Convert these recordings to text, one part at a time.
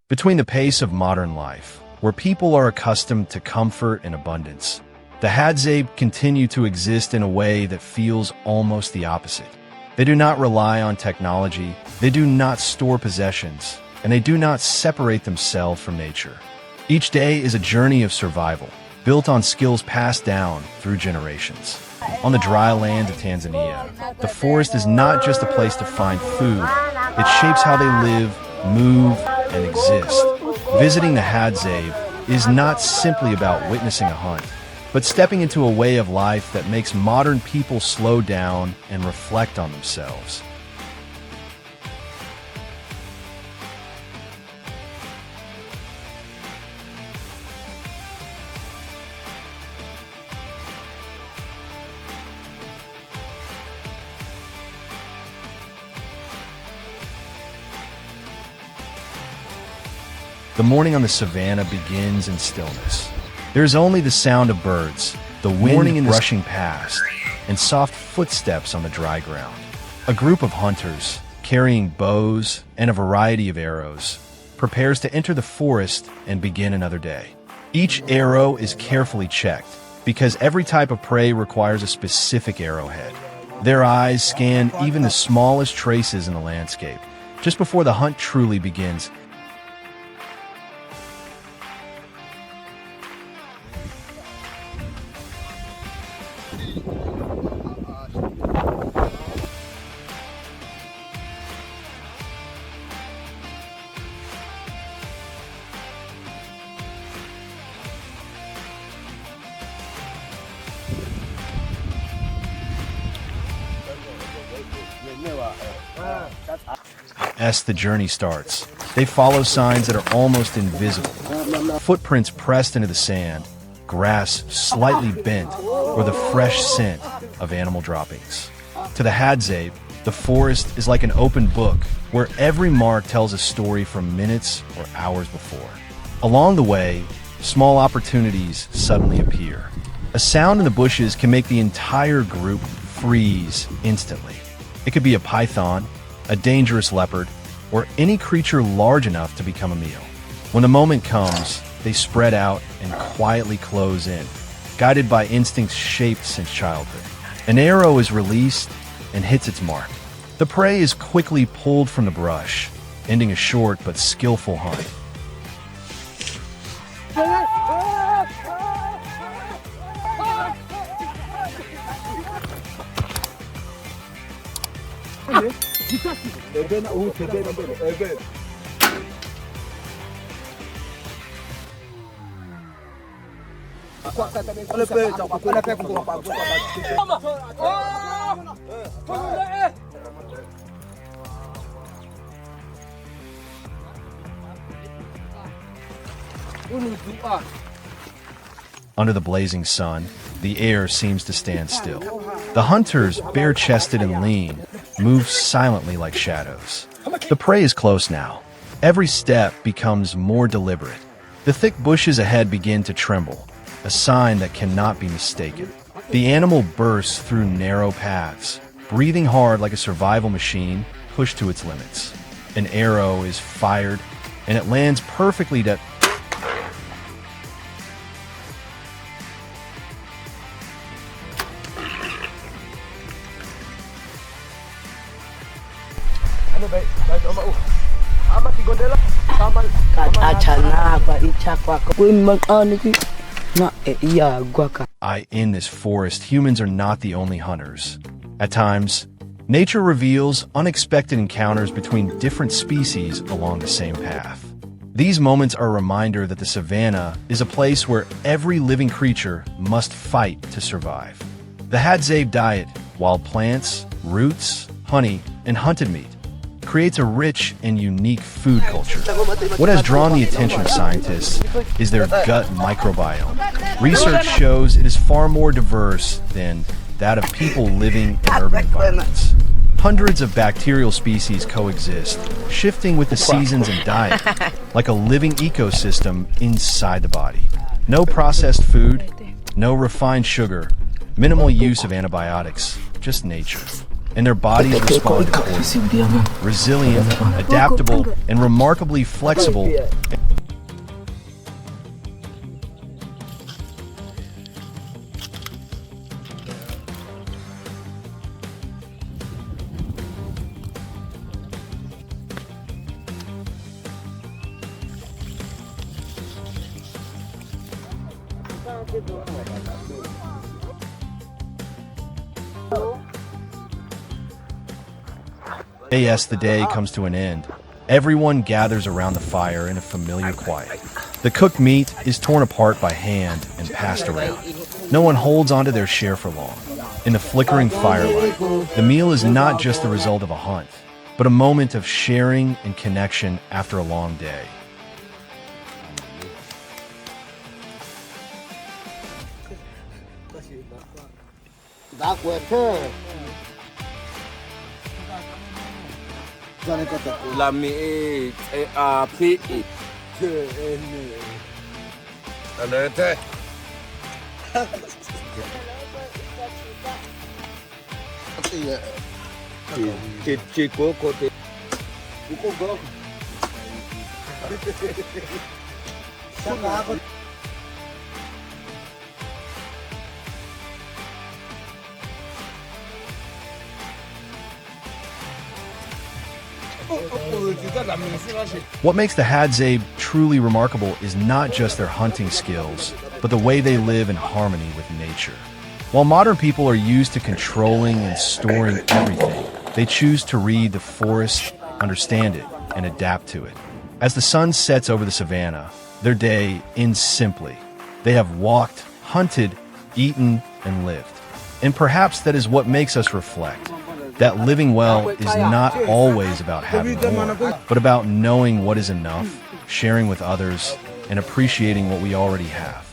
Between the pace of modern life, where people are accustomed to comfort and abundance, the Hadzabe continue to exist in a way that feels almost the opposite. They do not rely on technology, they do not store possessions, and they do not separate themselves from nature. Each day is a journey of survival, built on skills passed down through generations. On the dry land of Tanzania, the forest is not just a place to find food, it shapes how they live, move, and exist. Visiting the Hadzabe is not simply about witnessing a hunt, but stepping into a way of life that makes modern people slow down and reflect on themselves. The morning on the savannah begins in stillness. There is only the sound of birds, the wind rushing past, and soft footsteps on the dry ground. A group of hunters, carrying bows and a variety of arrows, prepares to enter the forest and begin another day. Each arrow is carefully checked, because every type of prey requires a specific arrowhead. Their eyes scan even the smallest traces in the landscape, just before the hunt truly begins. As the journey starts, they follow signs that are almost invisible. Footprints pressed into the sand, grass slightly bent, or the fresh scent of animal droppings. To the Hadzabe, the forest is like an open book where every mark tells a story from minutes or hours before. Along the way, small opportunities suddenly appear. A sound in the bushes can make the entire group freeze instantly. It could be a python, a dangerous leopard, or any creature large enough to become a meal. When the moment comes, they spread out and quietly close in, guided by instincts shaped since childhood. An arrow is released and hits its mark. The prey is quickly pulled from the brush, ending a short but skillful hunt. Under the blazing sun, the air seems to stand still. The hunters, bare-chested and lean, move silently like shadows. The prey is close now. Every step becomes more deliberate. The thick bushes ahead begin to tremble, a sign that cannot be mistaken. The animal bursts through narrow paths, breathing hard like a survival machine pushed to its limits. An arrow is fired, and it lands perfectly to... In this forest, humans are not the only hunters. At times, nature reveals unexpected encounters between different species along the same path. These moments are a reminder that the savannah is a place where every living creature must fight to survive. The Hadzabe diet, wild plants, roots, honey, and hunted meat, creates a rich and unique food culture. What has drawn the attention of scientists is their gut microbiome. Research shows it is far more diverse than that of people living in urban environments. Hundreds of bacterial species coexist, shifting with the seasons and diet, like a living ecosystem inside the body. No processed food, no refined sugar, minimal use of antibiotics, just nature. and their bodies respond accordingly. Resilient, adaptable, and remarkably flexible. As the day comes to an end, everyone gathers around the fire in a familiar quiet. The cooked meat is torn apart by hand and passed around. No one holds onto their share for long. In the flickering firelight, the meal is not just the result of a hunt, but a moment of sharing and connection after a long day. La mi a pi Anete Chico kote What makes the Hadzabe truly remarkable is not just their hunting skills, but the way they live in harmony with nature. While modern people are used to controlling and storing everything, they choose to read the forest, understand it, and adapt to it. As the sun sets over the savanna, their day ends simply. They have walked, hunted, eaten, and lived. And perhaps that is what makes us reflect. That living well is not always about having more, but about knowing what is enough, sharing with others, and appreciating what we already have.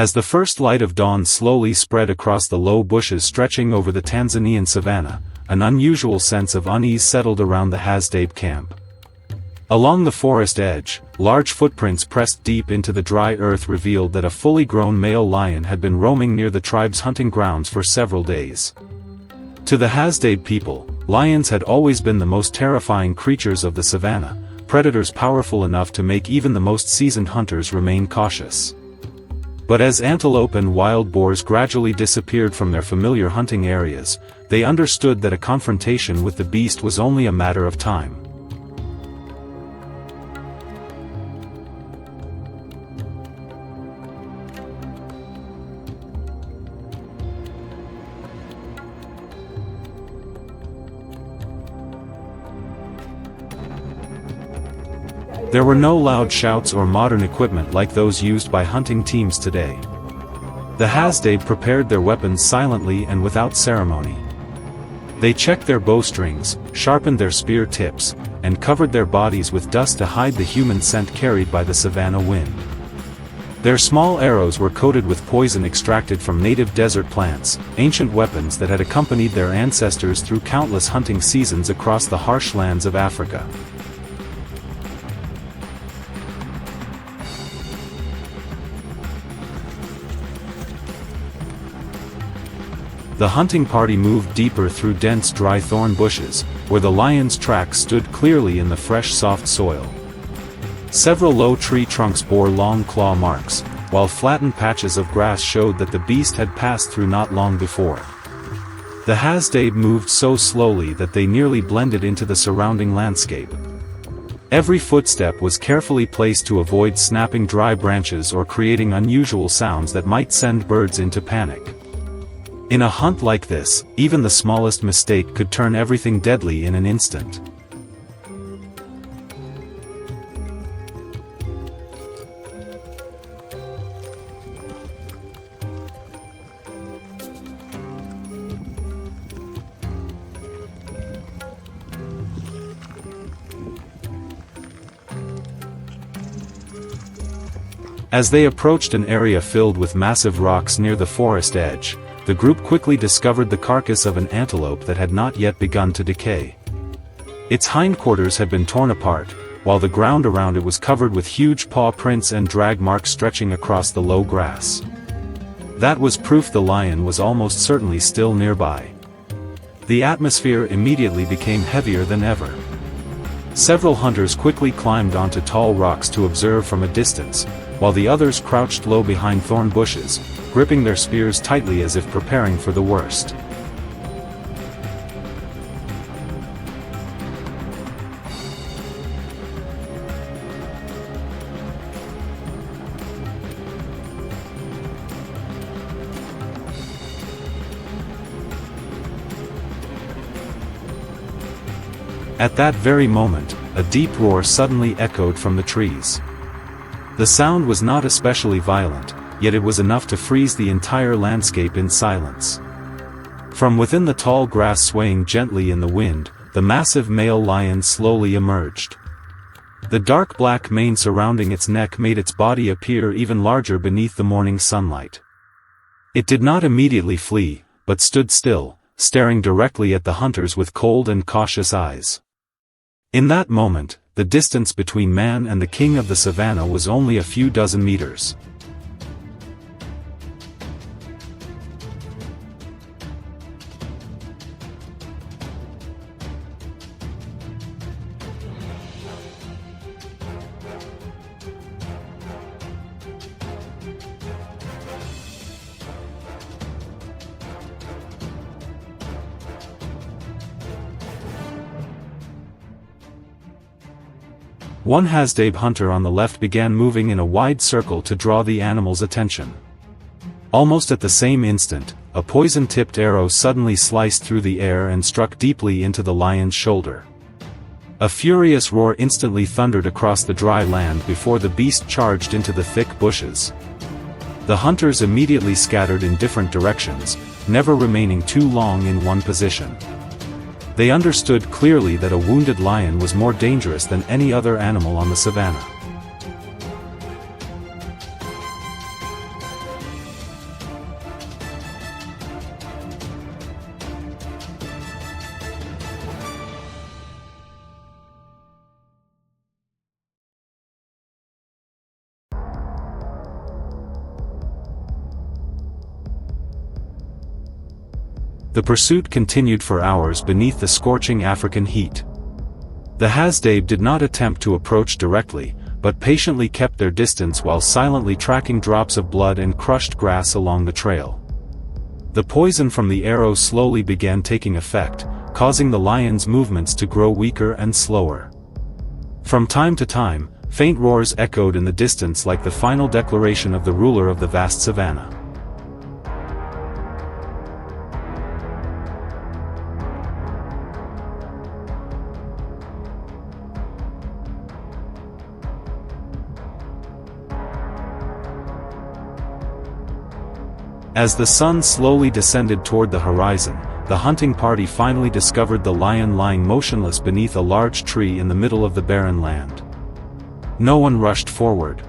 As the first light of dawn slowly spread across the low bushes stretching over the Tanzanian savanna, an unusual sense of unease settled around the Hadzabe camp. Along the forest edge, large footprints pressed deep into the dry earth revealed that a fully grown male lion had been roaming near the tribe's hunting grounds for several days. To the Hadzabe people, lions had always been the most terrifying creatures of the savanna, predators powerful enough to make even the most seasoned hunters remain cautious. But as antelope and wild boars gradually disappeared from their familiar hunting areas, they understood that a confrontation with the beast was only a matter of time. There were no loud shouts or modern equipment like those used by hunting teams today. The Hadzabe prepared their weapons silently and without ceremony. They checked their bowstrings, sharpened their spear tips, and covered their bodies with dust to hide the human scent carried by the savanna wind. Their small arrows were coated with poison extracted from native desert plants, ancient weapons that had accompanied their ancestors through countless hunting seasons across the harsh lands of Africa. The hunting party moved deeper through dense dry thorn bushes, where the lion's tracks stood clearly in the fresh soft soil. Several low tree trunks bore long claw marks, while flattened patches of grass showed that the beast had passed through not long before. The Hadzabe moved so slowly that they nearly blended into the surrounding landscape. Every footstep was carefully placed to avoid snapping dry branches or creating unusual sounds that might send birds into panic. In a hunt like this, even the smallest mistake could turn everything deadly in an instant. As they approached an area filled with massive rocks near the forest edge, the group quickly discovered the carcass of an antelope that had not yet begun to decay. Its hindquarters had been torn apart, while the ground around it was covered with huge paw prints and drag marks stretching across the low grass. That was proof the lion was almost certainly still nearby. The atmosphere immediately became heavier than ever. Several hunters quickly climbed onto tall rocks to observe from a distance, while the others crouched low behind thorn bushes, gripping their spears tightly as if preparing for the worst. At that very moment, a deep roar suddenly echoed from the trees. The sound was not especially violent, yet it was enough to freeze the entire landscape in silence. From within the tall grass swaying gently in the wind, the massive male lion slowly emerged. The dark black mane surrounding its neck made its body appear even larger beneath the morning sunlight. It did not immediately flee, but stood still, staring directly at the hunters with cold and cautious eyes. In that moment, the distance between man and the king of the savannah was only a few dozen meters. One Hadzabe hunter on the left began moving in a wide circle to draw the animal's attention. Almost at the same instant, a poison-tipped arrow suddenly sliced through the air and struck deeply into the lion's shoulder. A furious roar instantly thundered across the dry land before the beast charged into the thick bushes. The hunters immediately scattered in different directions, never remaining too long in one position. They understood clearly that a wounded lion was more dangerous than any other animal on the savannah. The pursuit continued for hours beneath the scorching African heat. The Hadzabe did not attempt to approach directly, but patiently kept their distance while silently tracking drops of blood and crushed grass along the trail. The poison from the arrow slowly began taking effect, causing the lion's movements to grow weaker and slower. From time to time, faint roars echoed in the distance like the final declaration of the ruler of the vast savannah. As the sun slowly descended toward the horizon, the hunting party finally discovered the lion lying motionless beneath a large tree in the middle of the barren land. No one rushed forward.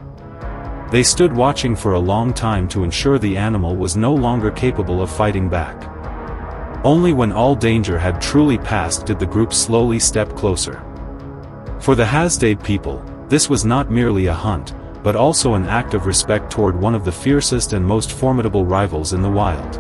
They stood watching for a long time to ensure the animal was no longer capable of fighting back. Only when all danger had truly passed did the group slowly step closer. For the Hadzabe people, this was not merely a hunt, but also an act of respect toward one of the fiercest and most formidable rivals in the wild.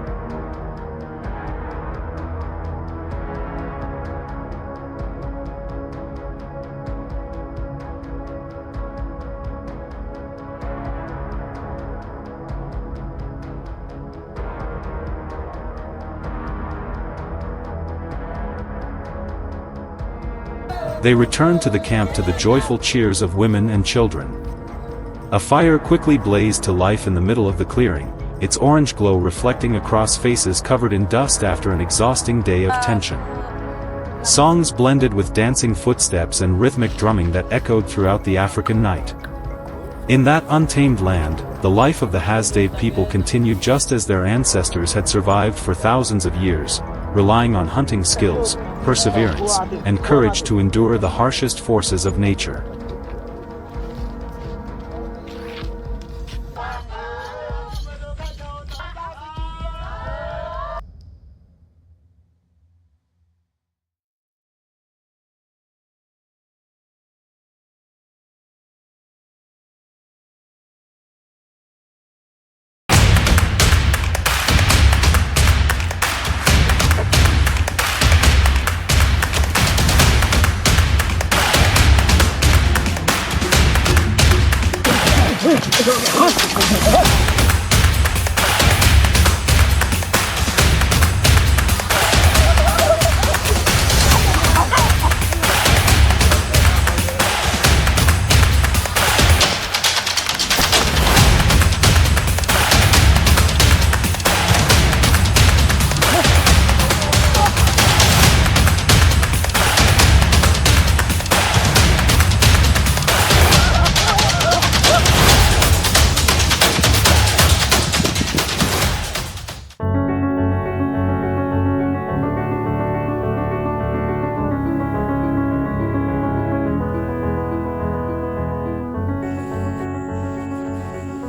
They returned to the camp to the joyful cheers of women and children. A fire quickly blazed to life in the middle of the clearing, its orange glow reflecting across faces covered in dust after an exhausting day of tension. Songs blended with dancing footsteps and rhythmic drumming that echoed throughout the African night. In that untamed land, the life of the Hadzabe people continued just as their ancestors had survived for thousands of years, relying on hunting skills, perseverance, and courage to endure the harshest forces of nature.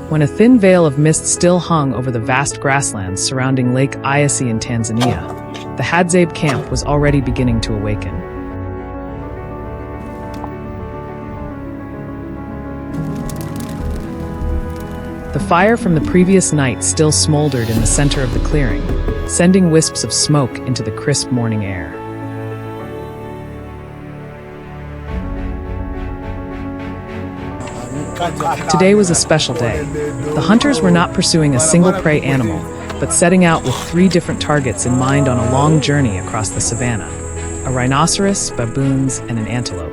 When a thin veil of mist still hung over the vast grasslands surrounding Lake Eyasi in Tanzania, the Hadzabe camp was already beginning to awaken. The fire from the previous night still smoldered in the center of the clearing, sending wisps of smoke into the crisp morning air. Today was a special day. The hunters were not pursuing a single prey animal, but setting out with 3 different targets in mind on a long journey across the savannah: a rhinoceros, baboons, and an antelope.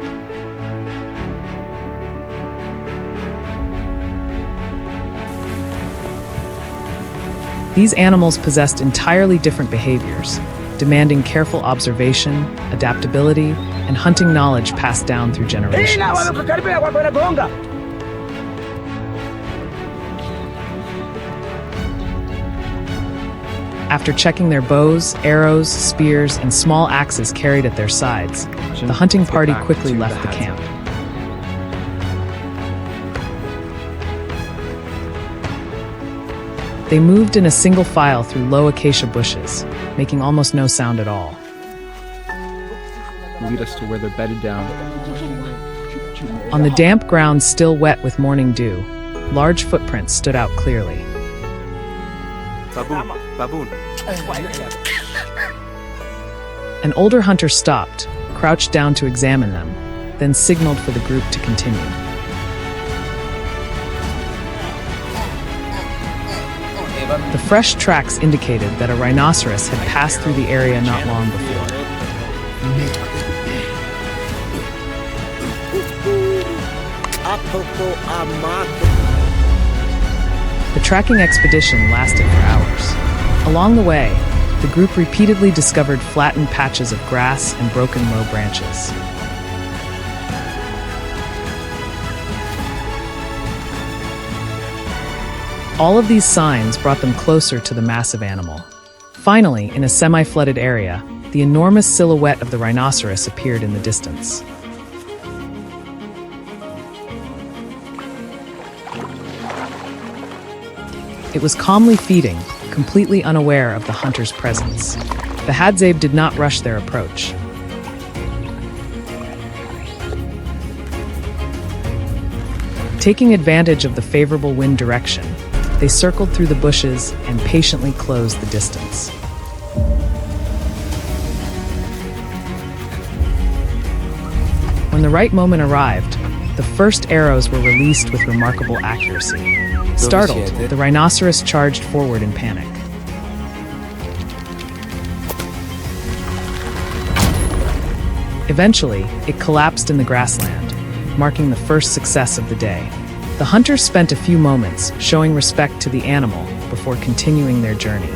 These animals possessed entirely different behaviors, demanding careful observation, adaptability, and hunting knowledge passed down through generations. After checking their bows, arrows, spears, and small axes carried at their sides, the hunting party quickly left the camp. They moved in a single file through low acacia bushes, making almost no sound at all. Lead us to where they're bedded down. On the damp ground still wet with morning dew, large footprints stood out clearly. Baboon. An older hunter stopped, crouched down to examine them, then signaled for the group to continue. The fresh tracks indicated that a rhinoceros had passed through the area not long before. The tracking expedition lasted for hours. Along the way, the group repeatedly discovered flattened patches of grass and broken low branches. All of these signs brought them closer to the massive animal. Finally, in a semi-flooded area, the enormous silhouette of the rhinoceros appeared in the distance. It was calmly feeding, completely unaware of the hunter's presence. The Hadzabe did not rush their approach. Taking advantage of the favorable wind direction, they circled through the bushes and patiently closed the distance. When the right moment arrived, the first arrows were released with remarkable accuracy. Startled, the rhinoceros charged forward in panic. Eventually, it collapsed in the grassland, marking the first success of the day. The hunters spent a few moments showing respect to the animal before continuing their journey.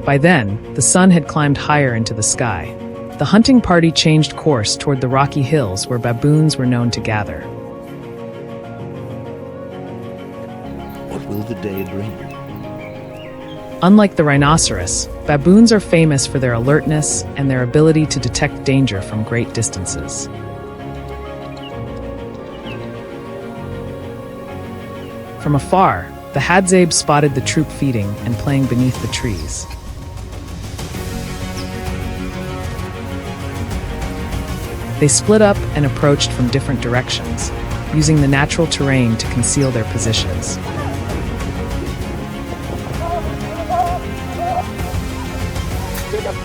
By then, the sun had climbed higher into the sky. The hunting party changed course toward the rocky hills where baboons were known to gather. What will the day bring? Unlike the rhinoceros, baboons are famous for their alertness and their ability to detect danger from great distances. From afar, the Hadzabe spotted the troop feeding and playing beneath the trees. They split up and approached from different directions, using the natural terrain to conceal their positions.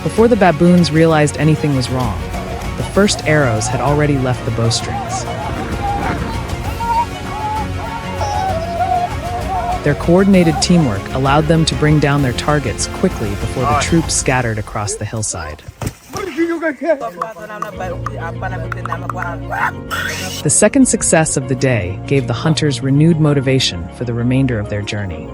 Before the baboons realized anything was wrong, the first arrows had already left the bowstrings. Their coordinated teamwork allowed them to bring down their targets quickly before the troops scattered across the hillside. The second success of the day gave the hunters renewed motivation for the remainder of their journey.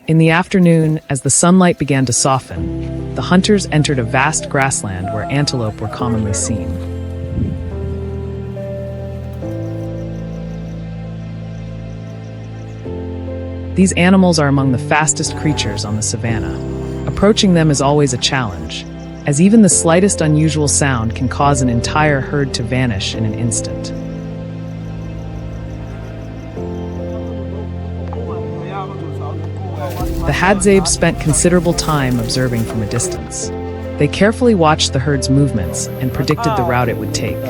In the afternoon, as the sunlight began to soften, the hunters entered a vast grassland where antelope were commonly seen. These animals are among the fastest creatures on the savanna. Approaching them is always a challenge, as even the slightest unusual sound can cause an entire herd to vanish in an instant. The Hadzabe spent considerable time observing from a distance. They carefully watched the herd's movements and predicted the route it would take.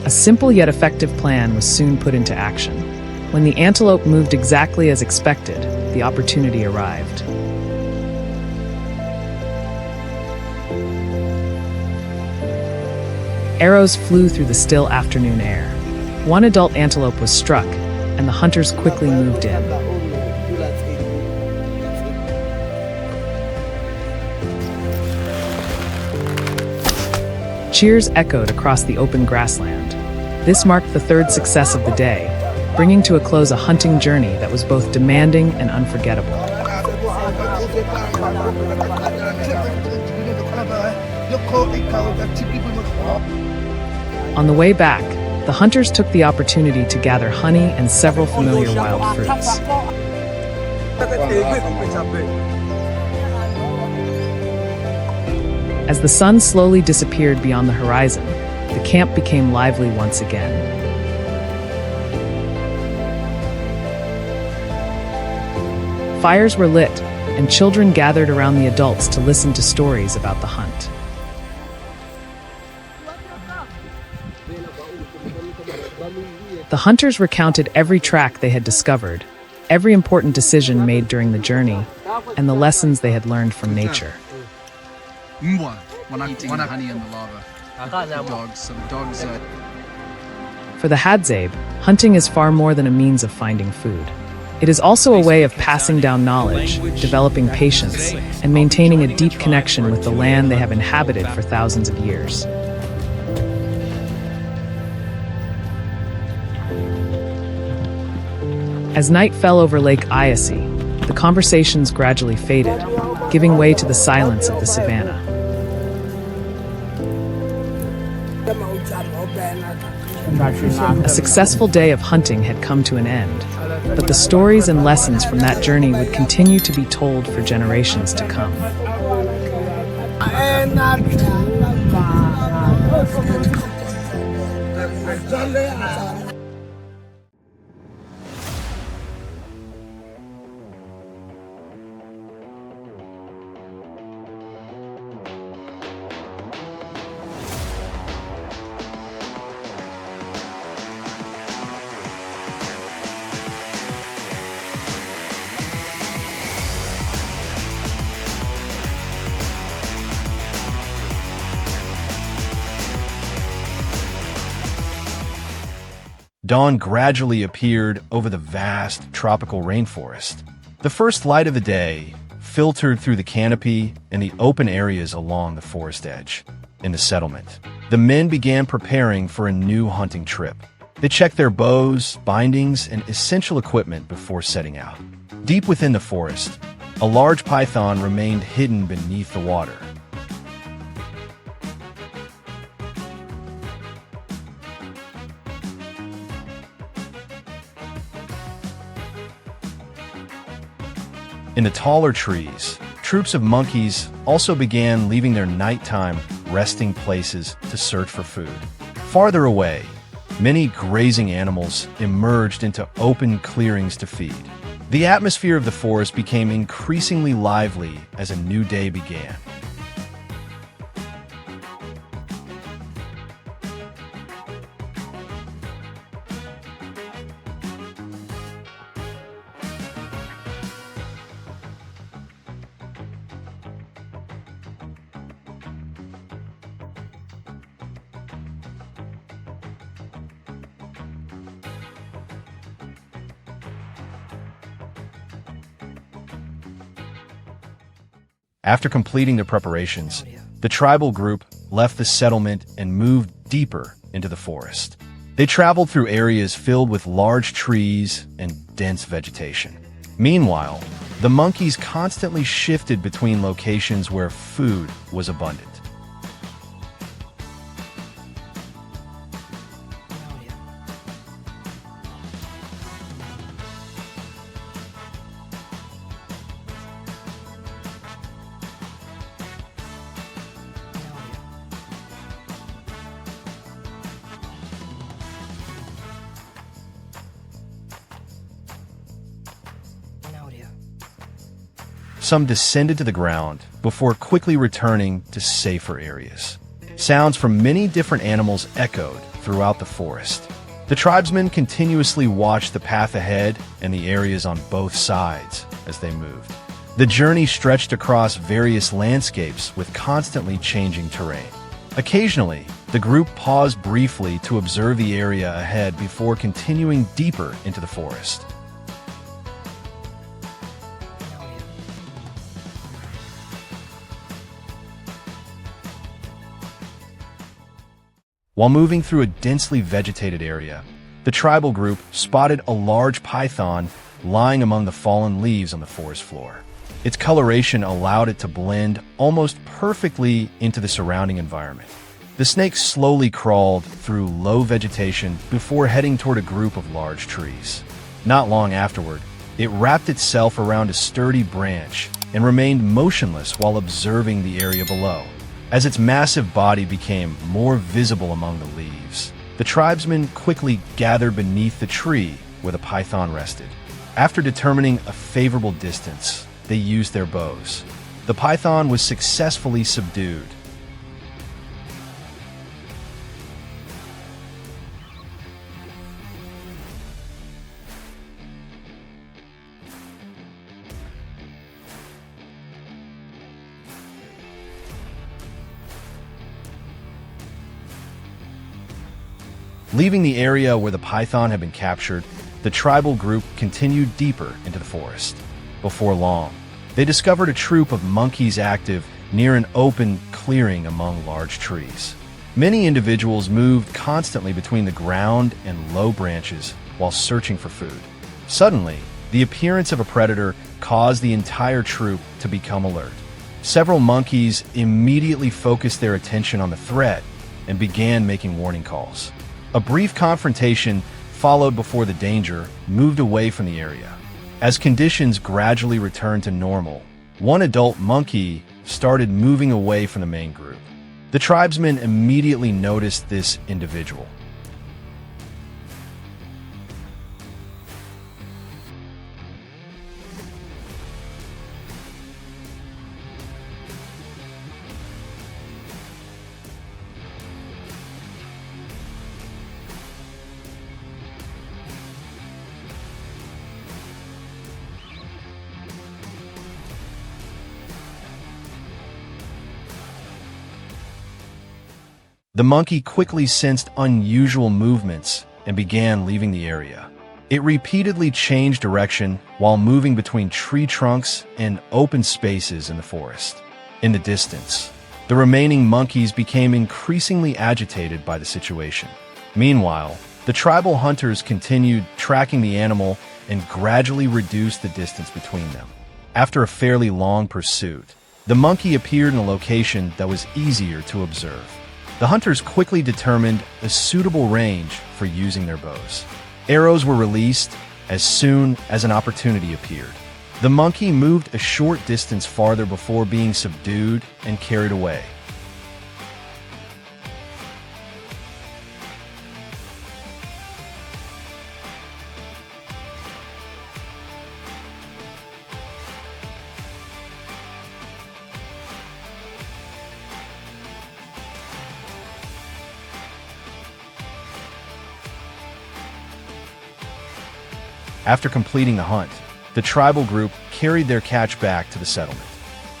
A simple yet effective plan was soon put into action. When the antelope moved exactly as expected, the opportunity arrived. Arrows flew through the still afternoon air. One adult antelope was struck, and the hunters quickly moved in. Cheers echoed across the open grassland. This marked the third success of the day, bringing to a close a hunting journey that was both demanding and unforgettable. On the way back, the hunters took the opportunity to gather honey and several familiar wild fruits. As the sun slowly disappeared beyond the horizon, the camp became lively once again. Fires were lit, and children gathered around the adults to listen to stories about the hunt. The hunters recounted every track they had discovered, every important decision made during the journey, and the lessons they had learned from nature. Eating the honey and the lava. The dogs, so the dogs are... For the Hadzabe, hunting is far more than a means of finding food. It is also a way of passing down knowledge, developing patience, and maintaining a deep connection with the land they have inhabited for thousands of years. As night fell over Lake Iasi, the conversations gradually faded, giving way to the silence of the savanna. A successful day of hunting had come to an end, but the stories and lessons from that journey would continue to be told for generations to come. Dawn gradually appeared over the vast tropical rainforest. The first light of the day filtered through the canopy and the open areas along the forest edge. In the settlement, the men began preparing for a new hunting trip. They checked their bows, bindings, and essential equipment before setting out. Deep within the forest, a large python remained hidden beneath the water. In the taller trees, troops of monkeys also began leaving their nighttime resting places to search for food. Farther away, many grazing animals emerged into open clearings to feed. The atmosphere of the forest became increasingly lively as a new day began. After completing their preparations, the tribal group left the settlement and moved deeper into the forest. They traveled through areas filled with large trees and dense vegetation. Meanwhile, the monkeys constantly shifted between locations where food was abundant. Some descended to the ground before quickly returning to safer areas. Sounds from many different animals echoed throughout the forest. The tribesmen continuously watched the path ahead and the areas on both sides as they moved. The journey stretched across various landscapes with constantly changing terrain. Occasionally, the group paused briefly to observe the area ahead before continuing deeper into the forest. While moving through a densely vegetated area, the tribal group spotted a large python lying among the fallen leaves on the forest floor. Its coloration allowed it to blend almost perfectly into the surrounding environment. The snake slowly crawled through low vegetation before heading toward a group of large trees. Not long afterward, it wrapped itself around a sturdy branch and remained motionless while observing the area below. As its massive body became more visible among the leaves, the tribesmen quickly gathered beneath the tree where the python rested. After determining a favorable distance, they used their bows. The python was successfully subdued. Leaving the area where the python had been captured, the tribal group continued deeper into the forest. Before long, they discovered a troop of monkeys active near an open clearing among large trees. Many individuals moved constantly between the ground and low branches while searching for food. Suddenly, the appearance of a predator caused the entire troop to become alert. Several monkeys immediately focused their attention on the threat and began making warning calls. A brief confrontation followed before the danger moved away from the area. As conditions gradually returned to normal, one adult monkey started moving away from the main group. The tribesmen immediately noticed this individual. The monkey quickly sensed unusual movements and began leaving the area. It repeatedly changed direction while moving between tree trunks and open spaces in the forest. In the distance, the remaining monkeys became increasingly agitated by the situation. Meanwhile, the tribal hunters continued tracking the animal and gradually reduced the distance between them. After a fairly long pursuit, the monkey appeared in a location that was easier to observe. The hunters quickly determined a suitable range for using their bows. Arrows were released as soon as an opportunity appeared. The monkey moved a short distance farther before being subdued and carried away. After completing the hunt, the tribal group carried their catch back to the settlement.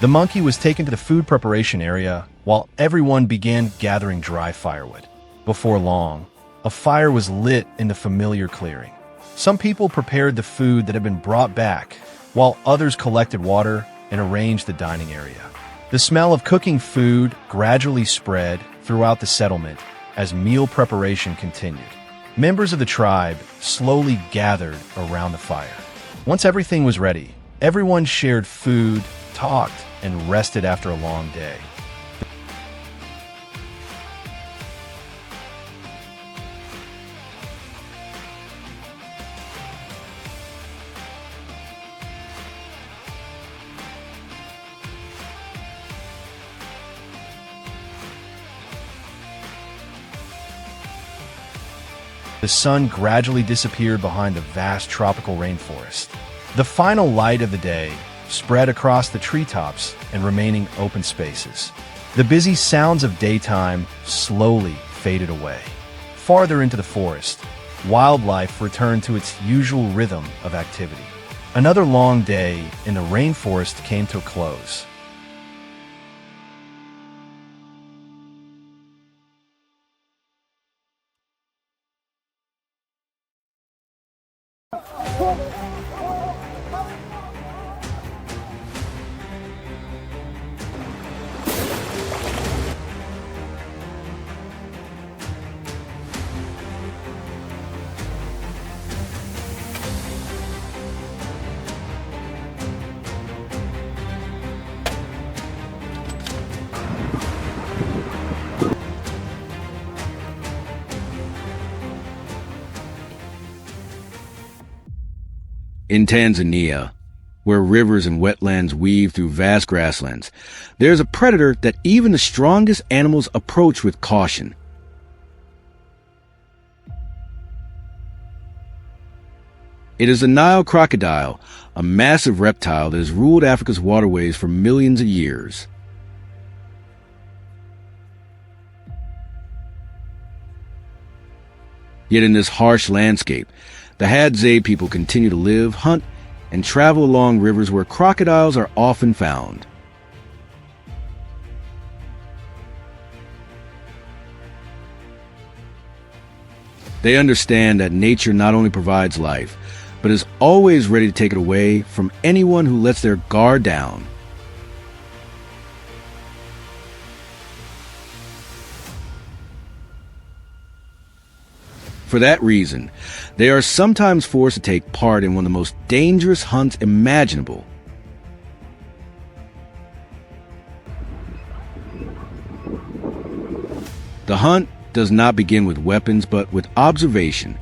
The monkey was taken to the food preparation area while everyone began gathering dry firewood. Before long, a fire was lit in the familiar clearing. Some people prepared the food that had been brought back, while others collected water and arranged the dining area. The smell of cooking food gradually spread throughout the settlement as meal preparation continued. Members of the tribe slowly gathered around the fire. Once everything was ready, everyone shared food, talked, and rested after a long day. The sun gradually disappeared behind the vast tropical rainforest. The final light of the day spread across the treetops and remaining open spaces. The busy sounds of daytime slowly faded away. Farther into the forest, wildlife returned to its usual rhythm of activity. Another long day in the rainforest came to a close. In Tanzania, where rivers and wetlands weave through vast grasslands, there's a predator that even the strongest animals approach with caution. It is the Nile crocodile, a massive reptile that has ruled Africa's waterways for millions of years. Yet in this harsh landscape, the Hadzabe people continue to live, hunt, and travel along rivers where crocodiles are often found. They understand that nature not only provides life, but is always ready to take it away from anyone who lets their guard down. For that reason, they are sometimes forced to take part in one of the most dangerous hunts imaginable. The hunt does not begin with weapons, but with observation.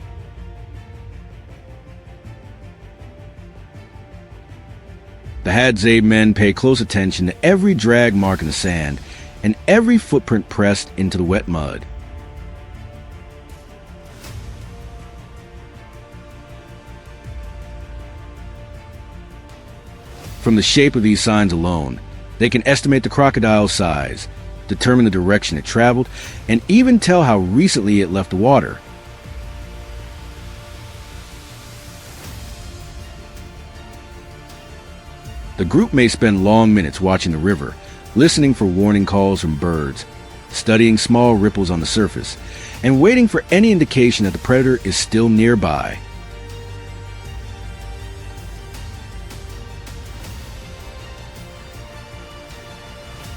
The Hadzabe men pay close attention to every drag mark in the sand and every footprint pressed into the wet mud. From the shape of these signs alone, they can estimate the crocodile's size, determine the direction it traveled, and even tell how recently it left the water. The group may spend long minutes watching the river, listening for warning calls from birds, studying small ripples on the surface, and waiting for any indication that the predator is still nearby.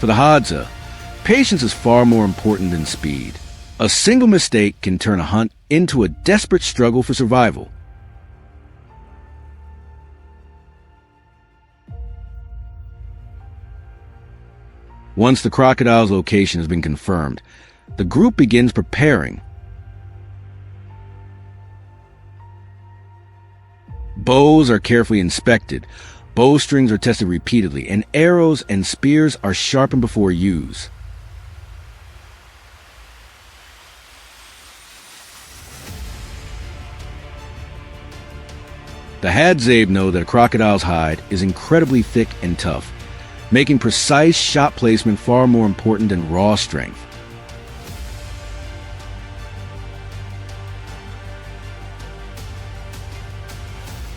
For the Hadza, patience is far more important than speed. A single mistake can turn a hunt into a desperate struggle for survival. Once the crocodile's location has been confirmed, the group begins preparing. Bows are carefully inspected, bowstrings are tested repeatedly, and arrows and spears are sharpened before use. The Hadzabe know that a crocodile's hide is incredibly thick and tough, making precise shot placement far more important than raw strength.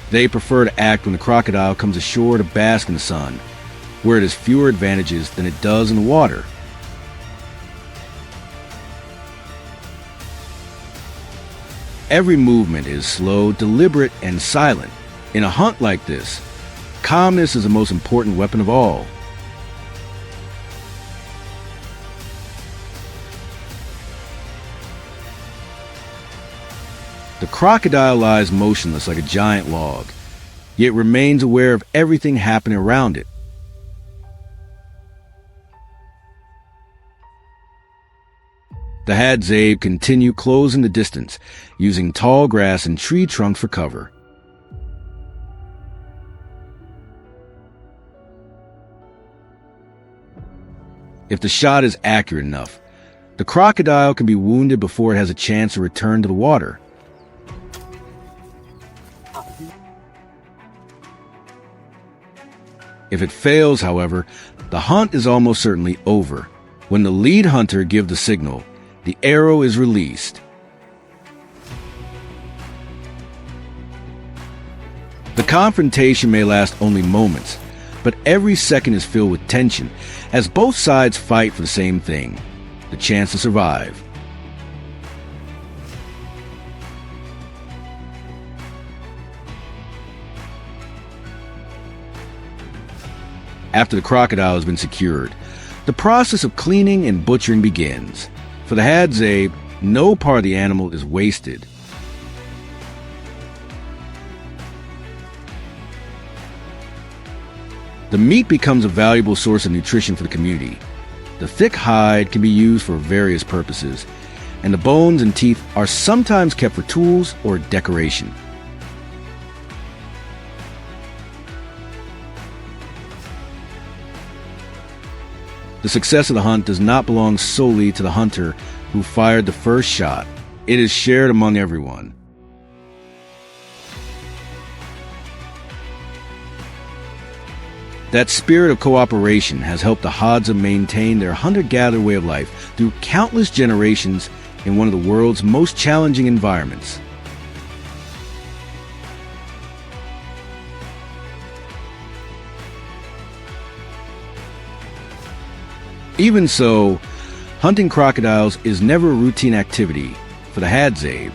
They prefer to act when the crocodile comes ashore to bask in the sun, where it has fewer advantages than it does in the water. Every movement is slow, deliberate, and silent. In a hunt like this, calmness is the most important weapon of all. The crocodile lies motionless like a giant log, yet remains aware of everything happening around it. The Hadzabe continue closing the distance, using tall grass and tree trunks for cover. If the shot is accurate enough, the crocodile can be wounded before it has a chance to return to the water. If it fails, however, the hunt is almost certainly over. When the lead hunter gives the signal, the arrow is released. The confrontation may last only moments, but every second is filled with tension as both sides fight for the same thing, the chance to survive. After the crocodile has been secured, the process of cleaning and butchering begins. For the Hadzabe, no part of the animal is wasted. The meat becomes a valuable source of nutrition for the community. The thick hide can be used for various purposes, and the bones and teeth are sometimes kept for tools or decoration. The success of the hunt does not belong solely to the hunter who fired the first shot. It is shared among everyone. That spirit of cooperation has helped the Hadza maintain their hunter-gatherer way of life through countless generations in one of the world's most challenging environments. Even so, hunting crocodiles is never a routine activity for the Hadzabe.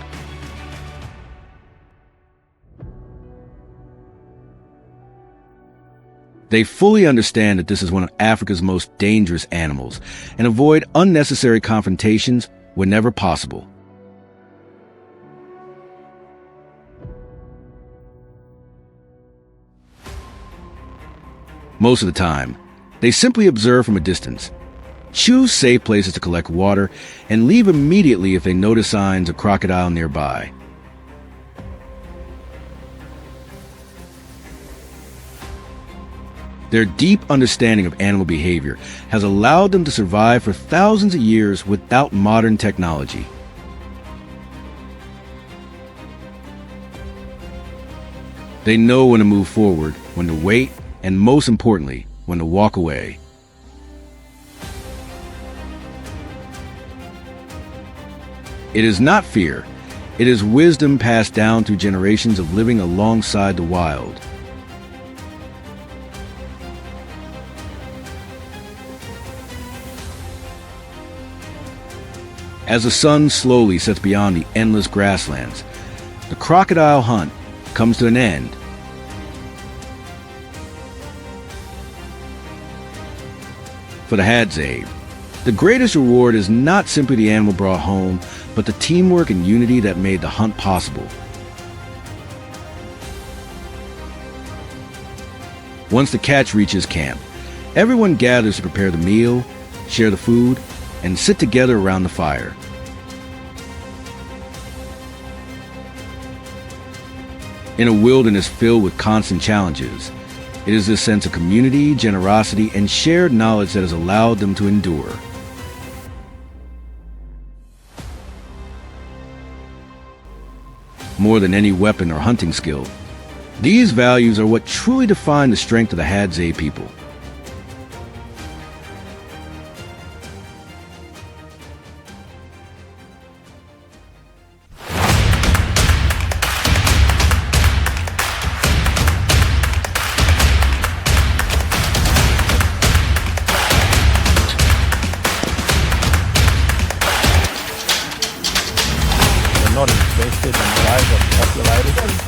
They fully understand that this is one of Africa's most dangerous animals and avoid unnecessary confrontations whenever possible. Most of the time, they simply observe from a distance, choose safe places to collect water, and leave immediately if they notice signs of crocodile nearby. Their deep understanding of animal behavior has allowed them to survive for thousands of years without modern technology. They know when to move forward, when to wait, and most importantly, when to walk away. It is not fear, it is wisdom passed down through generations of living alongside the wild. As the sun slowly sets beyond the endless grasslands, the crocodile hunt comes to an end. For the Hadzabe, the greatest reward is not simply the animal brought home, but the teamwork and unity that made the hunt possible. Once the catch reaches camp, everyone gathers to prepare the meal, share the food, and sit together around the fire. In a wilderness filled with constant challenges, it is this sense of community, generosity, and shared knowledge that has allowed them to endure. More than any weapon or hunting skill, these values are what truly define the strength of the Hadzabe people. They're not invested in the lives of populators.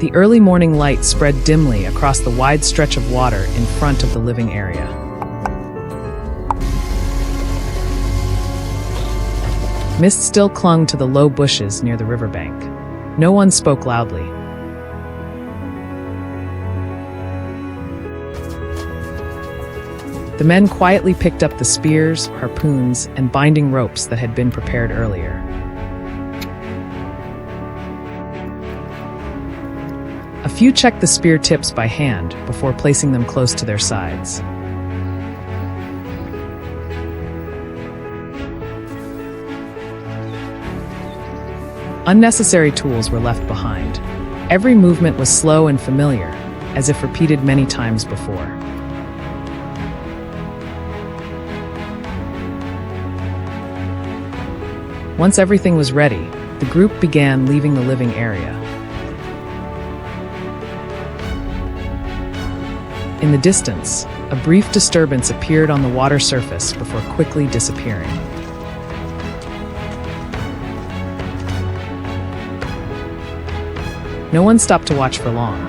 The early morning light spread dimly across the wide stretch of water in front of the living area. Mist still clung to the low bushes near the riverbank. No one spoke loudly. The men quietly picked up the spears, harpoons, and binding ropes that had been prepared earlier. A few checked the spear tips by hand before placing them close to their sides. Unnecessary tools were left behind. Every movement was slow and familiar, as if repeated many times before. Once everything was ready, the group began leaving the living area. In the distance, a brief disturbance appeared on the water surface before quickly disappearing. No one stopped to watch for long.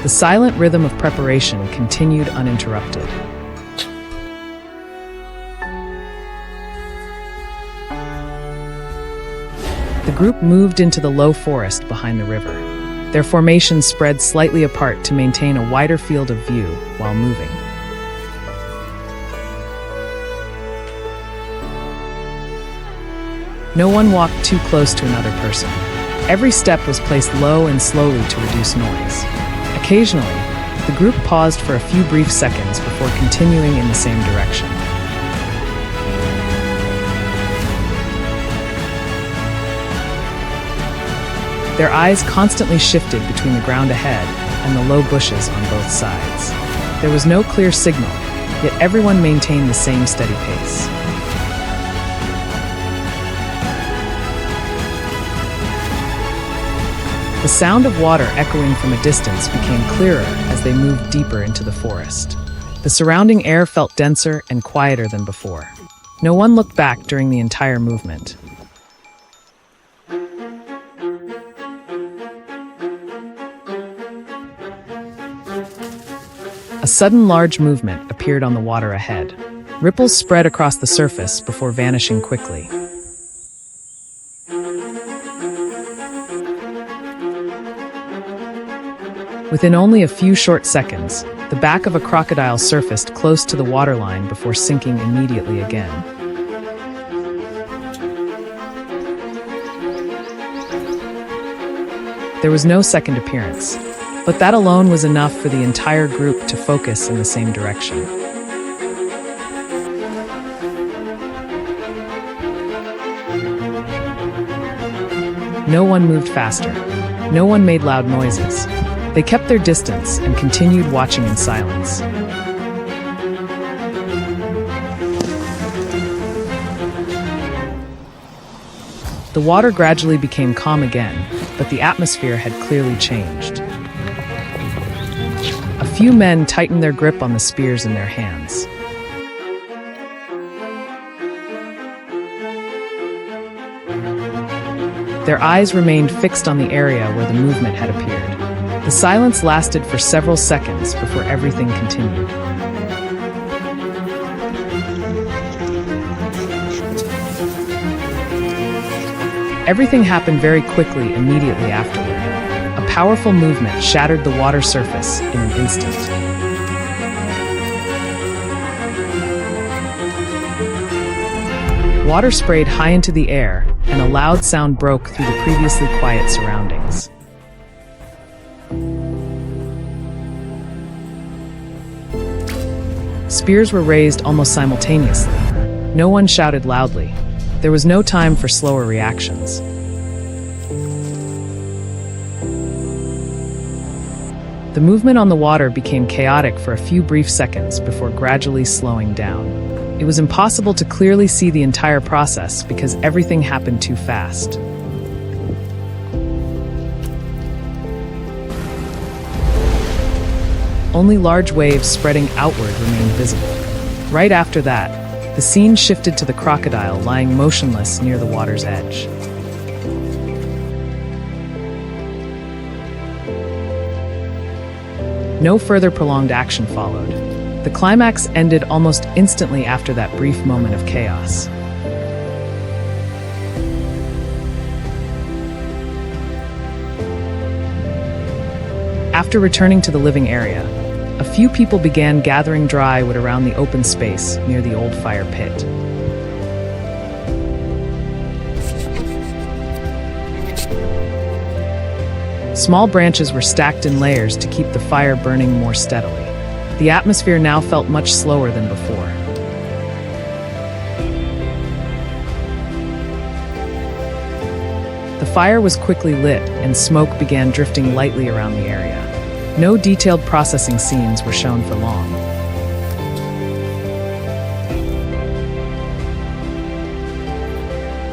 The silent rhythm of preparation continued uninterrupted. The group moved into the low forest behind the river. Their formations spread slightly apart to maintain a wider field of view while moving. No one walked too close to another person. Every step was placed low and slowly to reduce noise. Occasionally, the group paused for a few brief seconds before continuing in the same direction. Their eyes constantly shifted between the ground ahead and the low bushes on both sides. There was no clear signal, yet everyone maintained the same steady pace. The sound of water echoing from a distance became clearer as they moved deeper into the forest. The surrounding air felt denser and quieter than before. No one looked back during the entire movement. A sudden large movement appeared on the water ahead. Ripples spread across the surface before vanishing quickly. Within only a few short seconds, the back of a crocodile surfaced close to the waterline before sinking immediately again. There was no second appearance, but that alone was enough for the entire group to focus in the same direction. No one moved faster. No one made loud noises. They kept their distance and continued watching in silence. The water gradually became calm again, but the atmosphere had clearly changed. A few men tightened their grip on the spears in their hands. Their eyes remained fixed on the area where the movement had appeared. The silence lasted for several seconds before everything continued. Everything happened very quickly immediately afterward. A powerful movement shattered the water surface in an instant. Water sprayed high into the air, and a loud sound broke through the previously quiet surroundings. Spears were raised almost simultaneously. No one shouted loudly. There was no time for slower reactions. The movement on the water became chaotic for a few brief seconds before gradually slowing down. It was impossible to clearly see the entire process because everything happened too fast. Only large waves spreading outward remained visible. Right after that, the scene shifted to the crocodile lying motionless near the water's edge. No further prolonged action followed. The climax ended almost instantly after that brief moment of chaos. After returning to the living area, a few people began gathering dry wood around the open space near the old fire pit. Small branches were stacked in layers to keep the fire burning more steadily. The atmosphere now felt much slower than before. The fire was quickly lit, and smoke began drifting lightly around the area. No detailed processing scenes were shown for long.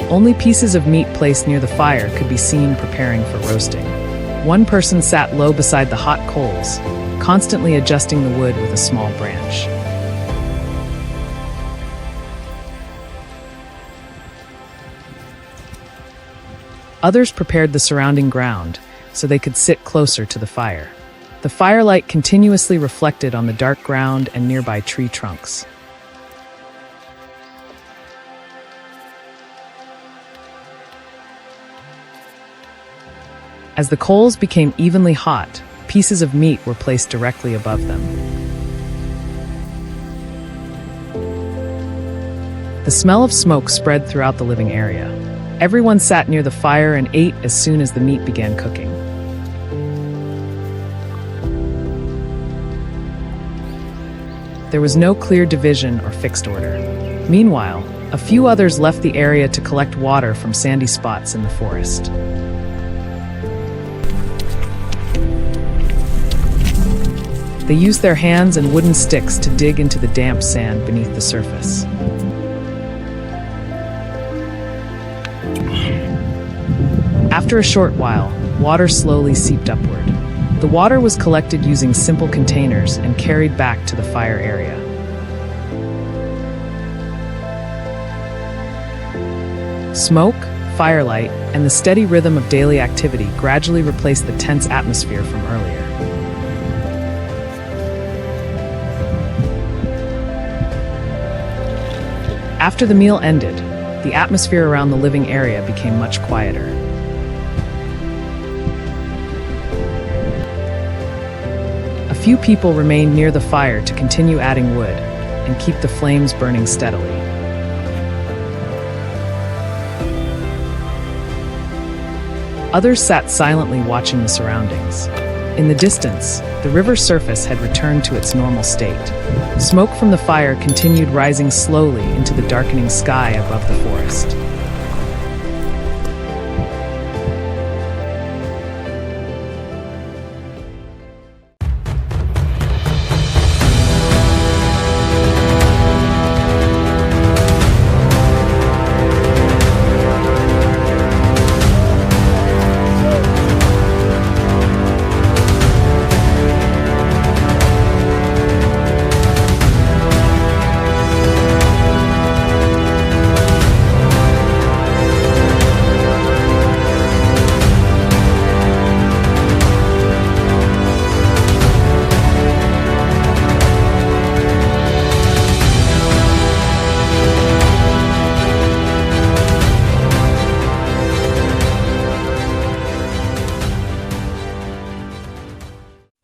Only pieces of meat placed near the fire could be seen preparing for roasting. One person sat low beside the hot coals, constantly adjusting the wood with a small branch. Others prepared the surrounding ground so they could sit closer to the fire. The firelight continuously reflected on the dark ground and nearby tree trunks. As the coals became evenly hot, pieces of meat were placed directly above them. The smell of smoke spread throughout the living area. Everyone sat near the fire and ate as soon as the meat began cooking. There was no clear division or fixed order. Meanwhile, a few others left the area to collect water from sandy spots in the forest. They used their hands and wooden sticks to dig into the damp sand beneath the surface. After a short while, water slowly seeped upward. The water was collected using simple containers and carried back to the fire area. Smoke, firelight, and the steady rhythm of daily activity gradually replaced the tense atmosphere from earlier. After the meal ended, the atmosphere around the living area became much quieter. A few people remained near the fire to continue adding wood and keep the flames burning steadily. Others sat silently watching the surroundings. In the distance, the river's surface had returned to its normal state. Smoke from the fire continued rising slowly into the darkening sky above the forest.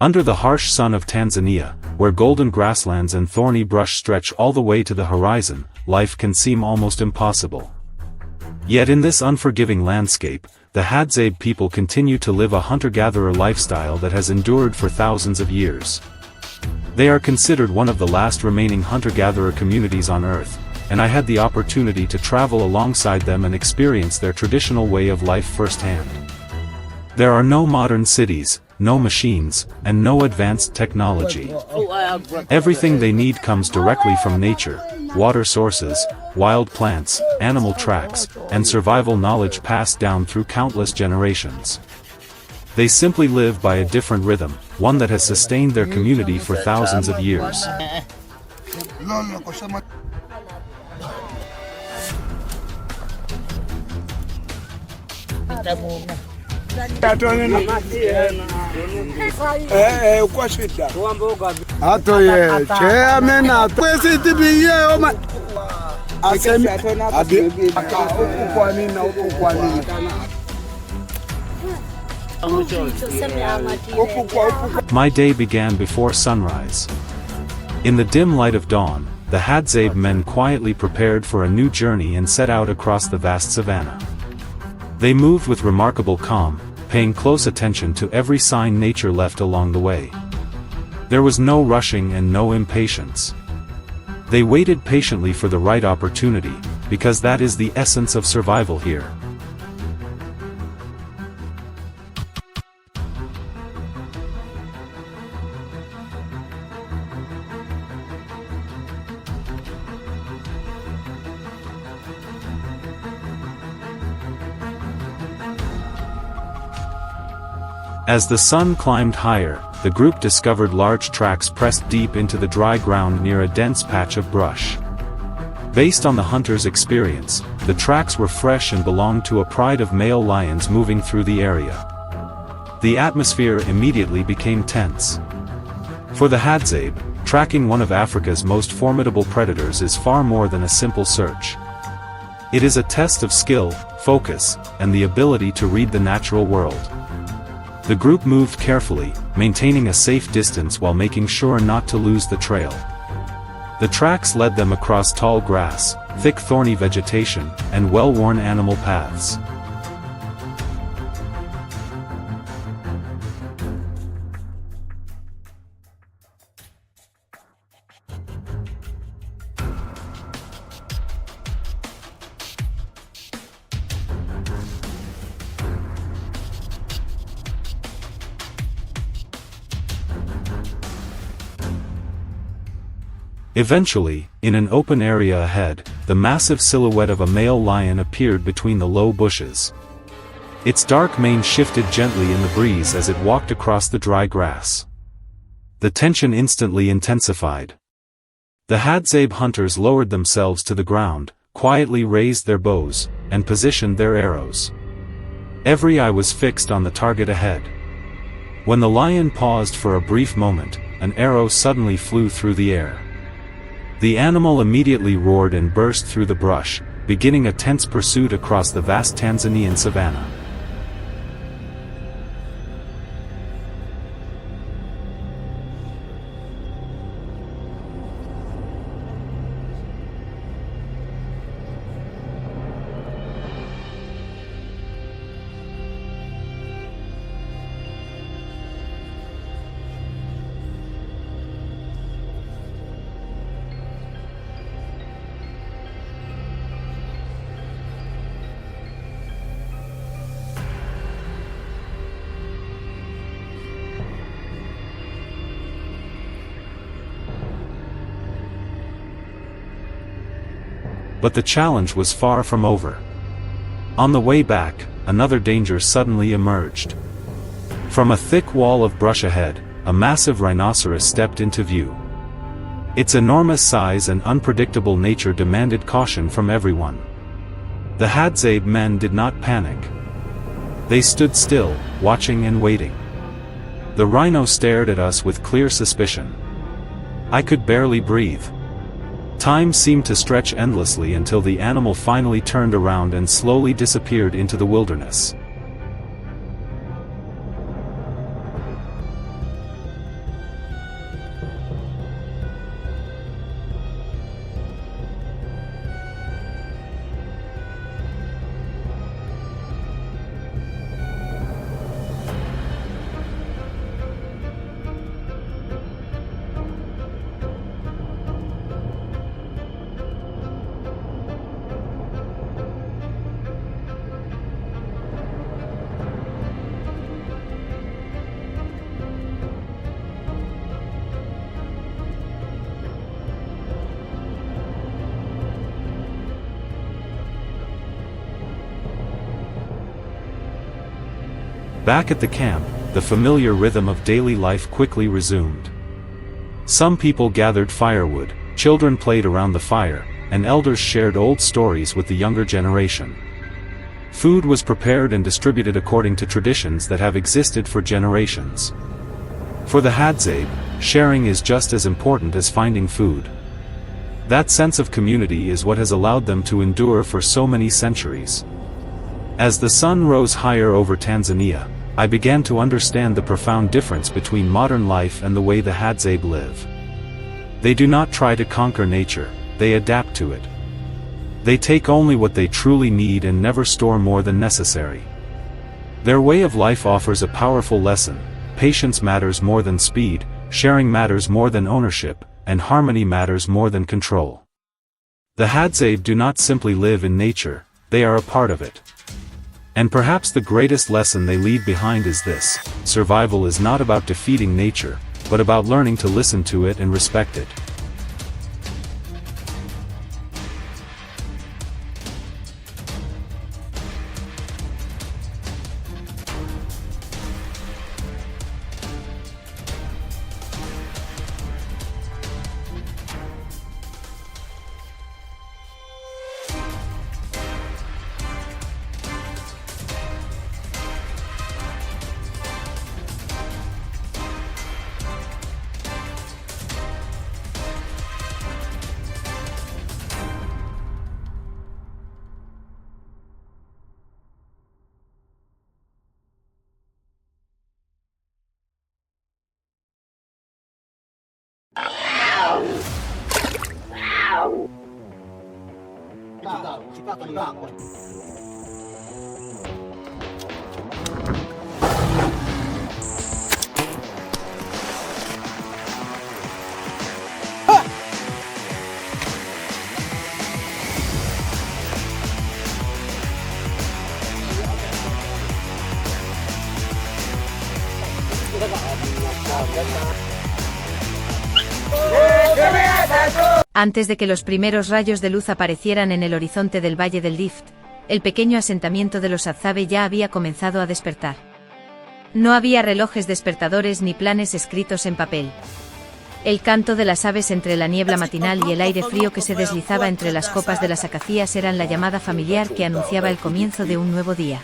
Under the harsh sun of Tanzania, where golden grasslands and thorny brush stretch all the way to the horizon, life can seem almost impossible. Yet in this unforgiving landscape, the Hadzabe people continue to live a hunter-gatherer lifestyle that has endured for thousands of years. They are considered one of the last remaining hunter-gatherer communities on Earth, and I had the opportunity to travel alongside them and experience their traditional way of life firsthand. There are no modern cities, no machines, and no advanced technology. Everything they need comes directly from nature: water sources, wild plants, animal tracks, and survival knowledge passed down through countless generations. They simply live by a different rhythm, one that has sustained their community for thousands of years. My day began before sunrise. In the dim light of dawn, the Hadzabe men quietly prepared for a new journey and set out across the vast savanna. They moved with remarkable calm, paying close attention to every sign nature left along the way. There was no rushing and no impatience. They waited patiently for the right opportunity, because that is the essence of survival here. As the sun climbed higher, the group discovered large tracks pressed deep into the dry ground near a dense patch of brush. Based on the hunter's experience, the tracks were fresh and belonged to a pride of male lions moving through the area. The atmosphere immediately became tense. For the Hadzabe, tracking one of Africa's most formidable predators is far more than a simple search. It is a test of skill, focus, and the ability to read the natural world. The group moved carefully, maintaining a safe distance while making sure not to lose the trail. The tracks led them across tall grass, thick thorny vegetation, and well-worn animal paths. Eventually, in an open area ahead, the massive silhouette of a male lion appeared between the low bushes. Its dark mane shifted gently in the breeze as it walked across the dry grass. The tension instantly intensified. The Hadzabe hunters lowered themselves to the ground, quietly raised their bows, and positioned their arrows. Every eye was fixed on the target ahead. When the lion paused for a brief moment, an arrow suddenly flew through the air. The animal immediately roared and burst through the brush, beginning a tense pursuit across the vast Tanzanian savanna. But the challenge was far from over. On the way back, another danger suddenly emerged. From a thick wall of brush ahead, a massive rhinoceros stepped into view. Its enormous size and unpredictable nature demanded caution from everyone. The Hadzabe men did not panic. They stood still, watching and waiting. The rhino stared at us with clear suspicion. I could barely breathe. Time seemed to stretch endlessly until the animal finally turned around and slowly disappeared into the wilderness. Back at the camp, the familiar rhythm of daily life quickly resumed. Some people gathered firewood, children played around the fire, and elders shared old stories with the younger generation. Food was prepared and distributed according to traditions that have existed for generations. For the Hadzabe, sharing is just as important as finding food. That sense of community is what has allowed them to endure for so many centuries. As the sun rose higher over Tanzania, I began to understand the profound difference between modern life and the way the Hadzabe live. They do not try to conquer nature, they adapt to it. They take only what they truly need and never store more than necessary. Their way of life offers a powerful lesson: patience matters more than speed, sharing matters more than ownership, and harmony matters more than control. The Hadzabe do not simply live in nature, they are a part of it. And perhaps the greatest lesson they leave behind is this: survival is not about defeating nature, but about learning to listen to it and respect it. Antes de que los primeros rayos de luz aparecieran en el horizonte del Valle del Rift, el pequeño asentamiento de los Hadzabe ya había comenzado a despertar. No había relojes despertadores ni planes escritos en papel. El canto de las aves entre la niebla matinal y el aire frío que se deslizaba entre las copas de las acacias eran la llamada familiar que anunciaba el comienzo de un nuevo día.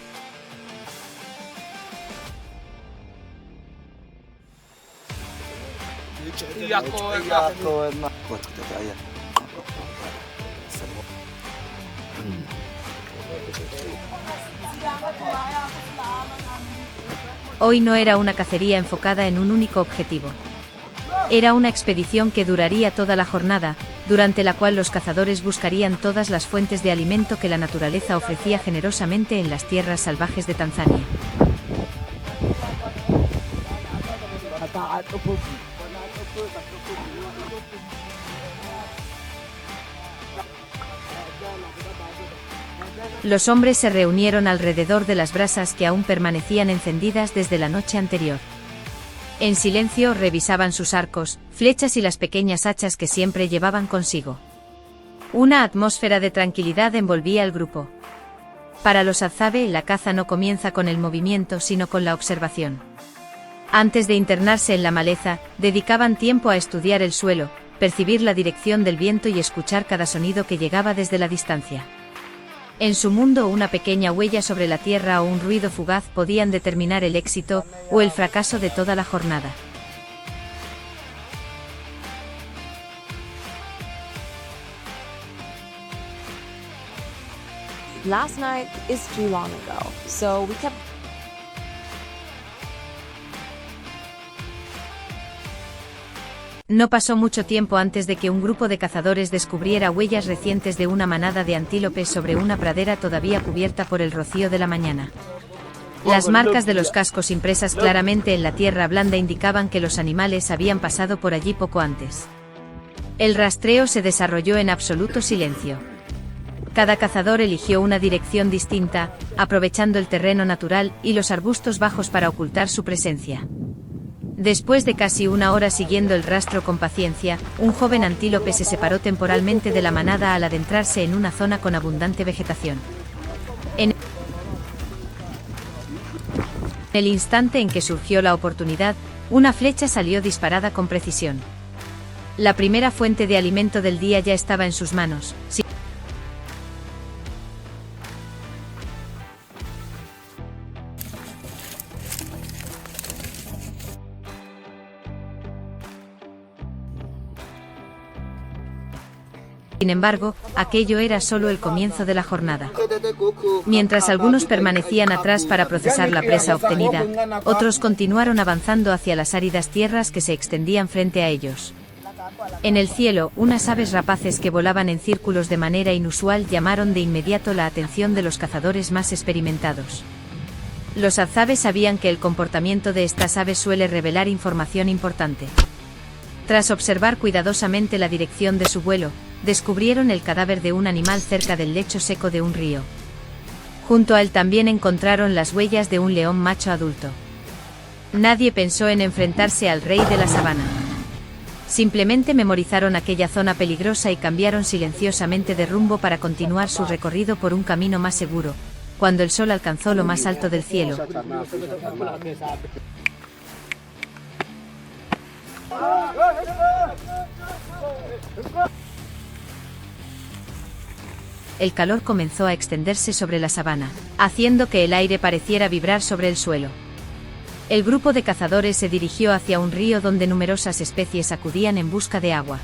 Hoy no era una cacería enfocada en un único objetivo. Era una expedición que duraría toda la jornada, durante la cual los cazadores buscarían todas las fuentes de alimento que la naturaleza ofrecía generosamente en las tierras salvajes de Tanzania. Los hombres se reunieron alrededor de las brasas que aún permanecían encendidas desde la noche anterior. En silencio revisaban sus arcos, flechas y las pequeñas hachas que siempre llevaban consigo. Una atmósfera de tranquilidad envolvía al grupo. Para los Hadzabe, la caza no comienza con el movimiento sino con la observación. Antes de internarse en la maleza, dedicaban tiempo a estudiar el suelo, percibir la dirección del viento y escuchar cada sonido que llegaba desde la distancia. En su mundo, una pequeña huella sobre la tierra o un ruido fugaz podían determinar el éxito o el fracaso de toda la jornada. Last night is too long ago, so we kept. No pasó mucho tiempo antes de que un grupo de cazadores descubriera huellas recientes de una manada de antílopes sobre una pradera todavía cubierta por el rocío de la mañana. Las marcas de los cascos impresas claramente en la tierra blanda indicaban que los animales habían pasado por allí poco antes. El rastreo se desarrolló en absoluto silencio. Cada cazador eligió una dirección distinta, aprovechando el terreno natural y los arbustos bajos para ocultar su presencia. Después de casi una hora siguiendo el rastro con paciencia, un joven antílope se separó temporalmente de la manada al adentrarse en una zona con abundante vegetación. En el instante en que surgió la oportunidad, una flecha salió disparada con precisión. La primera fuente de alimento del día ya estaba en sus manos. Sin embargo, aquello era solo el comienzo de la jornada. Mientras algunos permanecían atrás para procesar la presa obtenida, otros continuaron avanzando hacia las áridas tierras que se extendían frente a ellos. En el cielo, unas aves rapaces que volaban en círculos de manera inusual llamaron de inmediato la atención de los cazadores más experimentados. Los Hadzabe sabían que el comportamiento de estas aves suele revelar información importante. Tras observar cuidadosamente la dirección de su vuelo, descubrieron el cadáver de un animal cerca del lecho seco de un río. Junto a él también encontraron las huellas de un león macho adulto. Nadie pensó en enfrentarse al rey de la sabana. Simplemente memorizaron aquella zona peligrosa y cambiaron silenciosamente de rumbo para continuar su recorrido por un camino más seguro, cuando el sol alcanzó lo más alto del cielo. El calor comenzó a extenderse sobre la sabana, haciendo que el aire pareciera vibrar sobre el suelo. El grupo de cazadores se dirigió hacia un río donde numerosas especies acudían en busca de agua.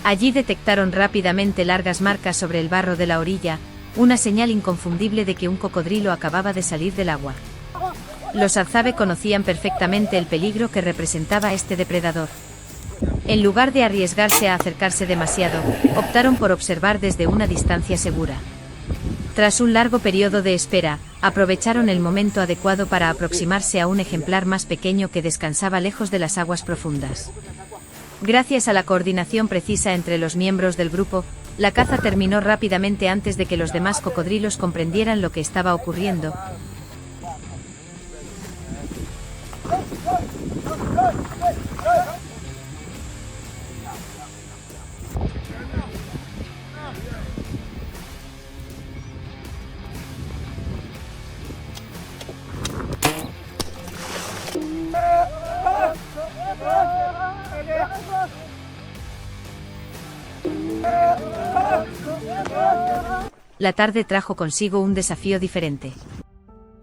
Allí detectaron rápidamente largas marcas sobre el barro de la orilla, una señal inconfundible de que un cocodrilo acababa de salir del agua. Los Hadzabe conocían perfectamente el peligro que representaba este depredador. En lugar de arriesgarse a acercarse demasiado, optaron por observar desde una distancia segura. Tras un largo periodo de espera, aprovecharon el momento adecuado para aproximarse a un ejemplar más pequeño que descansaba lejos de las aguas profundas. Gracias a la coordinación precisa entre los miembros del grupo, la caza terminó rápidamente antes de que los demás cocodrilos comprendieran lo que estaba ocurriendo. La tarde trajo consigo un desafío diferente.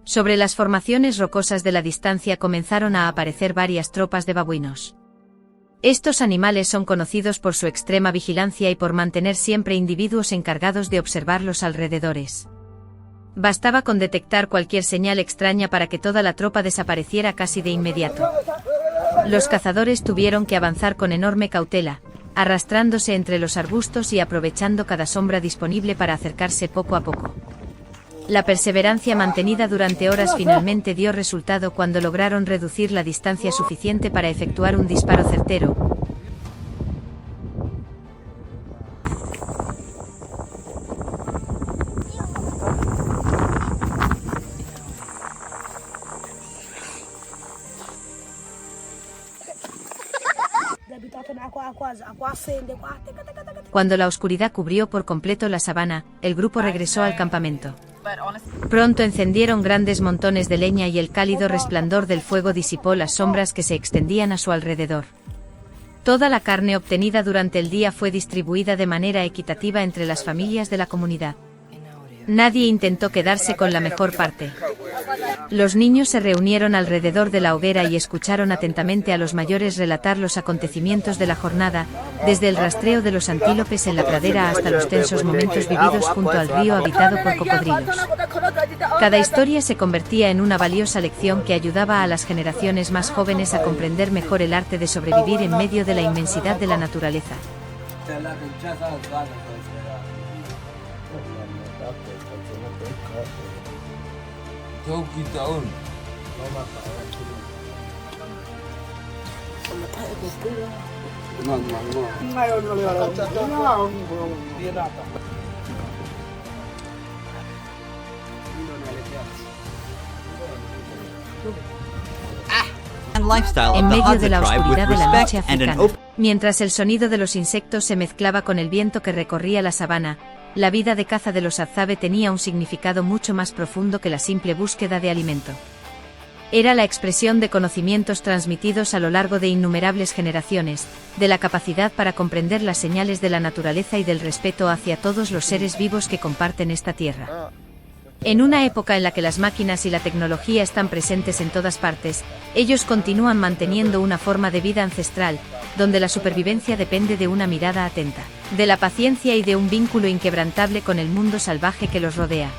Sobre las formaciones rocosas de la distancia comenzaron a aparecer varias tropas de babuinos. Estos animales son conocidos por su extrema vigilancia y por mantener siempre individuos encargados de observar los alrededores. Bastaba con detectar cualquier señal extraña para que toda la tropa desapareciera casi de inmediato. Los cazadores tuvieron que avanzar con enorme cautela, arrastrándose entre los arbustos y aprovechando cada sombra disponible para acercarse poco a poco. La perseverancia mantenida durante horas finalmente dio resultado cuando lograron reducir la distancia suficiente para efectuar un disparo certero. Cuando la oscuridad cubrió por completo la sabana, el grupo regresó al campamento. Pronto encendieron grandes montones de leña y el cálido resplandor del fuego disipó las sombras que se extendían a su alrededor. Toda la carne obtenida durante el día fue distribuida de manera equitativa entre las familias de la comunidad. Nadie intentó quedarse con la mejor parte. Los niños se reunieron alrededor de la hoguera y escucharon atentamente a los mayores relatar los acontecimientos de la jornada, desde el rastreo de los antílopes en la pradera hasta los tensos momentos vividos junto al río habitado por cocodrilos. Cada historia se convertía en una valiosa lección que ayudaba a las generaciones más jóvenes a comprender mejor el arte de sobrevivir en medio de la inmensidad de la naturaleza. En medio de la oscuridad de la noche africana, mientras el sonido de los insectos se mezclaba con el viento que recorría la sabana, la vida de caza de los Hadzabe tenía un significado mucho más profundo que la simple búsqueda de alimento. Era la expresión de conocimientos transmitidos a lo largo de innumerables generaciones, de la capacidad para comprender las señales de la naturaleza y del respeto hacia todos los seres vivos que comparten esta tierra. En una época en la que las máquinas y la tecnología están presentes en todas partes, ellos continúan manteniendo una forma de vida ancestral, donde la supervivencia depende de una mirada atenta, de la paciencia y de un vínculo inquebrantable con el mundo salvaje que los rodea.